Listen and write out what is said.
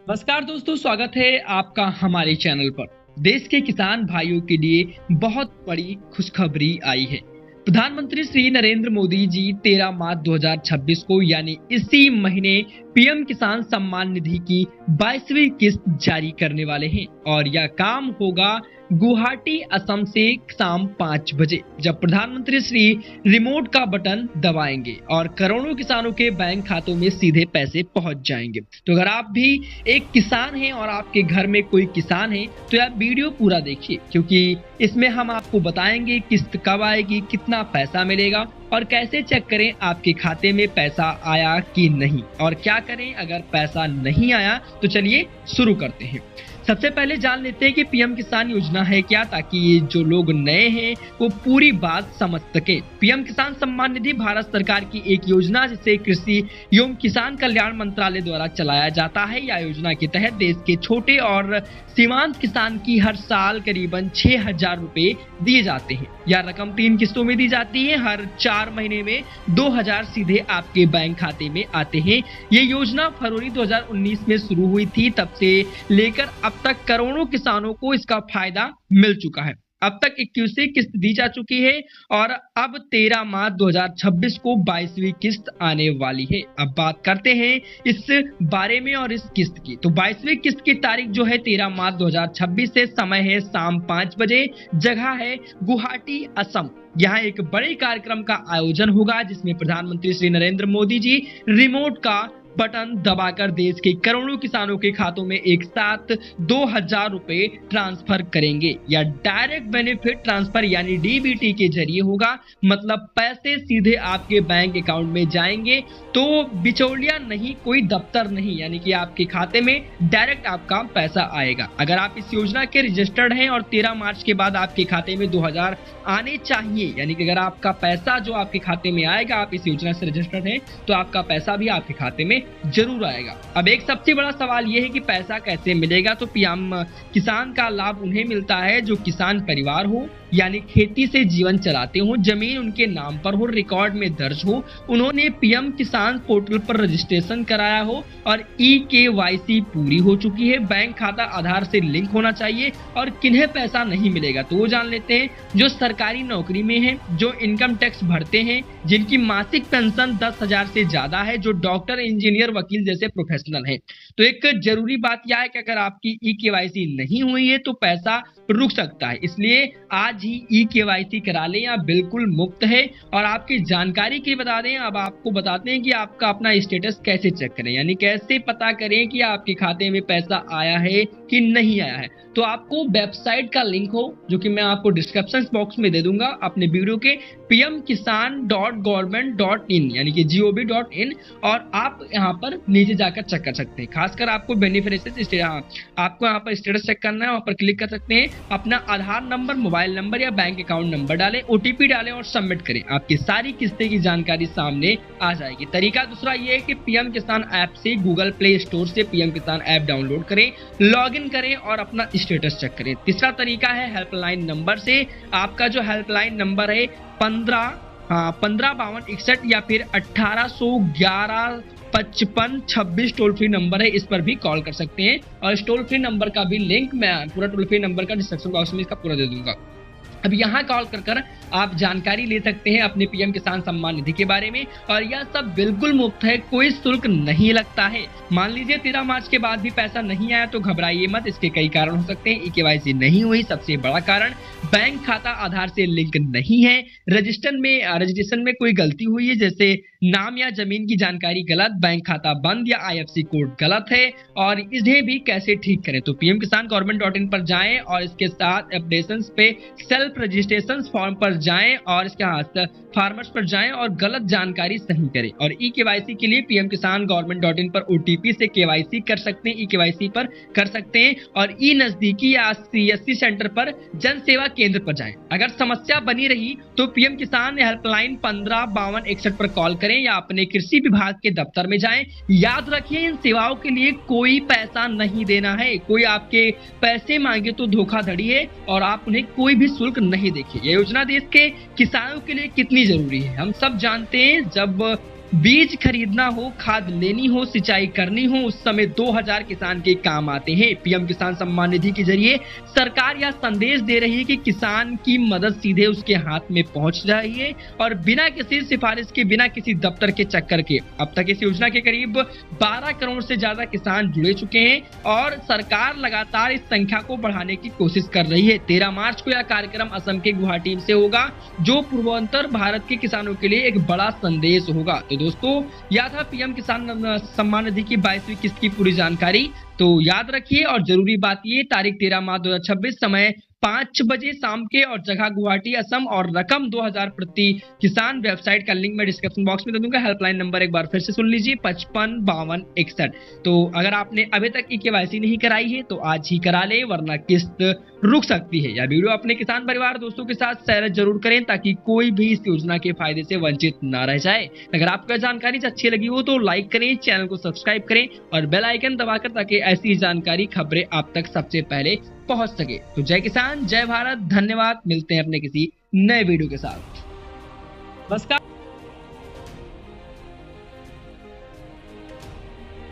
नमस्कार दोस्तों, स्वागत है आपका हमारे चैनल पर। देश के किसान भाइयों के लिए बहुत बड़ी खुशखबरी आई है। प्रधानमंत्री श्री नरेंद्र मोदी जी 13 मार्च 2026 को यानी इसी महीने पीएम किसान सम्मान निधि की 22वीं किस्त जारी करने वाले हैं और यह काम होगा गुवाहाटी असम से शाम 5 बजे, जब प्रधानमंत्री श्री रिमोट का बटन दबाएंगे और करोड़ों किसानों के बैंक खातों में सीधे पैसे पहुंच जाएंगे। तो अगर आप भी एक किसान हैं और आपके घर में कोई किसान है तो आप वीडियो पूरा देखिए, क्योंकि इसमें हम आपको बताएंगे किस्त कब आएगी, कितना पैसा मिलेगा और कैसे चेक करें आपके खाते में पैसा आया कि नहीं, और क्या करें अगर पैसा नहीं आया। तो चलिए शुरू करते हैं। सबसे पहले जान लेते हैं कि पीएम किसान योजना है क्या, ताकि ये जो लोग नए हैं वो पूरी बात समझ सके। पीएम किसान सम्मान निधि भारत सरकार की एक योजना जिसे कृषि एवं किसान कल्याण मंत्रालय द्वारा चलाया जाता है। यह योजना के तहत देश के छोटे और सीमांत किसान की हर साल करीबन 6,000 रुपए दिए जाते हैं। यह रकम 3 किस्तों में दी जाती है। हर 4 महीने में 2,000 सीधे आपके बैंक खाते में आते हैं। ये योजना फरवरी 2019 में शुरू हुई थी। तब से लेकर अब तक करोड़ों किसानों को इसका फायदा मिल चुका है। अब तक 21वीं किस्त दी जा चुकी है और अब 13 मार्च 2026 को 22वीं किस्त आने वाली है। अब बात करते हैं इस बारे में और इस किस्त की। तो 22वीं किस्त की तारीख जो है 13 मार्च 2026 है। समय है शाम 5 बजे। जगह है गुवाहाटी असम। यहाँ एक बड़े कार्यक्रम का आयोजन होगा जिसमें प्रधानमंत्री श्री नरेंद्र मोदी जी रिमोट का बटन दबाकर देश के करोड़ों किसानों के खातों में एक साथ 2,000 रुपए ट्रांसफर करेंगे। या डायरेक्ट बेनिफिट ट्रांसफर यानी डीबीटी के जरिए होगा, मतलब पैसे सीधे आपके बैंक अकाउंट में जाएंगे। तो बिचौलिया नहीं, कोई दफ्तर नहीं, यानी कि आपके खाते में डायरेक्ट आपका पैसा आएगा। अगर आप इस योजना के रजिस्टर्ड हैं और 13 मार्च के बाद आपके खाते में 2,000 आने चाहिए, यानी कि अगर आपका पैसा जो आपके खाते में आएगा, आप इस योजना से रजिस्टर्ड हैं तो आपका पैसा भी आपके खाते में जरूर आएगा। अब एक सबसे बड़ा सवाल यह है कि पैसा कैसे मिलेगा। तो पीएम किसान का लाभ उन्हें मिलता है जो किसान परिवार हो, यानी खेती से जीवन चलाते हो, जमीन उनके नाम पर हो, रिकॉर्ड में दर्ज हो, उन्होंने पीएम किसान पोर्टल पर रजिस्ट्रेशन कराया हो और EKYC पूरी हो चुकी है, बैंक खाता आधार से लिंक होना चाहिए। और किन्हें पैसा नहीं मिलेगा तो वो जान लेते हैं। जो सरकारी नौकरी में है, जो इनकम टैक्स भरते हैं, जिनकी मासिक पेंशन 10,000 से ज्यादा है, जो डॉक्टर, इंजीनियर, वकील जैसे प्रोफेशनल हैं। तो एक जरूरी बात यह है कि अगर आपकी EKYC नहीं हुई है तो पैसा रुक सकता है, इसलिए आज ही EKYC करा लें। या बिल्कुल मुफ्त है। और आपकी जानकारी की बता दें, अब आपको बताते हैं कि आपका अपना स्टेटस कैसे चेक करें, यानी कैसे पता करें कि आपके खाते में पैसा आया है कि नहीं आया है। तो आपको वेबसाइट का लिंक हो, जो कि मैं आपको डिस्क्रिप्शन बॉक्स में दे दूंगा अपने वीडियो के, pmkisan.government.in यानी कि gov.in, और आप यहाँ पर नीचे जाकर चेक कर सकते हैं। खासकर आपको बेनिफिशियरी आपको यहाँ पर स्टेटस चेक करना है, वहाँ पर क्लिक कर सकते हैं। अपना आधार नंबर, मोबाइल नंबर या बैंक अकाउंट नंबर डालें, OTP डालें और सबमिट करें। आपकी सारी किस्तें की जानकारी सामने आ जाएगी। तरीका दूसरा ये है कि पीएम किसान ऐप से, गूगल प्ले स्टोर से पीएम किसान ऐप डाउनलोड करें, लॉगिन करें और अपना स्टेटस चेक करें। तीसरा तरीका है हेल्पलाइन नंबर से। आपका जो हेल्पलाइन नंबर है 155261 या फिर 1811 55 26 टोल फ्री नंबर है, इस पर भी कॉल कर सकते हैं। और इस टोल फ्री नंबर का भी लिंक मैं पूरा टोल फ्री नंबर का डिस्क्रिप्शन बॉक्स में इसका पूरा दे दूंगा। अब यहाँ कॉल कर आप जानकारी ले सकते हैं अपने पीएम किसान सम्मान निधि के बारे में, और यह सब बिल्कुल मुफ्त है, कोई शुल्क नहीं लगता है। मान लीजिए 13 मार्च के बाद भी पैसा नहीं आया तो घबराइए मत, इसके कई कारण हो सकते हैं। EKYC नहीं हुई, सबसे बड़ा कारण बैंक खाता आधार से लिंक नहीं है, रजिस्ट्रेशन में कोई गलती हुई है, जैसे नाम या जमीन की जानकारी गलत, बैंक खाता बंद या IFSC कोड गलत है। और इन्हें भी कैसे ठीक करें, तो पीएम किसान government.in पर जाएं और इसके साथ एप्लीकेशंस पे सेल्फ रजिस्ट्रेशन फॉर्म पर जाएं और इसके हाथ फार्मर्स पर जाएं और गलत जानकारी सही करें। और EKYC के लिए पीएम किसान government.in पर OTP से KYC कर सकते हैं, EKYC पर कर सकते हैं। और नजदीकी या CSC सेंटर पर जन सेवा केंद्र पर जाएं। अगर समस्या बनी रही तो पीएम किसान हेल्पलाइन 155261 पर कॉल करें या अपने कृषि विभाग के दफ्तर में जाएं। याद रखिए, इन सेवाओं के लिए कोई पैसा नहीं देना है। कोई आपके पैसे मांगे तो धोखाधड़ी है और आप उन्हें कोई भी शुल्क नहीं देंगे। यह योजना देश के किसानों के लिए कितनी जरूरी है हम सब जानते हैं। जब बीज खरीदना हो, खाद लेनी हो, सिंचाई करनी हो, उस समय 2000 किसान के काम आते हैं। पीएम किसान सम्मान निधि के जरिए सरकार यह संदेश दे रही है कि किसान की मदद सीधे उसके हाथ में पहुंच रही है और बिना किसी सिफारिश के, बिना किसी दफ्तर के चक्कर के। अब तक इस योजना के करीब 12 करोड़ से ज्यादा किसान जुड़े चुके हैं और सरकार लगातार इस संख्या को बढ़ाने की कोशिश कर रही है। 13 मार्च को यह कार्यक्रम असम के गुवाहाटी से होगा, जो पूर्वोत्तर भारत के किसानों के लिए एक बड़ा संदेश होगा। तो दोस्तों, यह था पीएम किसान सम्मान निधि की 22वीं किस्त की पूरी जानकारी। तो याद रखिए, और जरूरी बात ये, तारीख 13 मार्च 2026, समय 5 बजे शाम के और जगह गुवाहाटी असम, और रकम 2000 प्रति किसान। वेबसाइट का लिंक मैं डिस्क्रिप्शन बॉक्स में दे दूंगा। हेल्पलाइन नंबर एक बार फिर से सुन लीजिए, 55 52 61। तो अगर आपने अभी तक KYC नहीं कराई है तो आज ही करा ले, वरना किस्त रुक सकती है। यह वीडियो अपने किसान परिवार दोस्तों के साथ शेयर जरूर करें ताकि कोई भी इस योजना के फायदे से वंचित न रह जाए। अगर आपको जानकारी अच्छी लगी हो तो लाइक करें, चैनल को सब्सक्राइब करें और बेल आइकन दबाकर, ताकि ऐसी जानकारी, खबरें आप तक सबसे पहले पहुंच सके। तो जय किसान, जय भारत, धन्यवाद। मिलते हैं अपने किसी नए वीडियो के साथ। नमस्कार।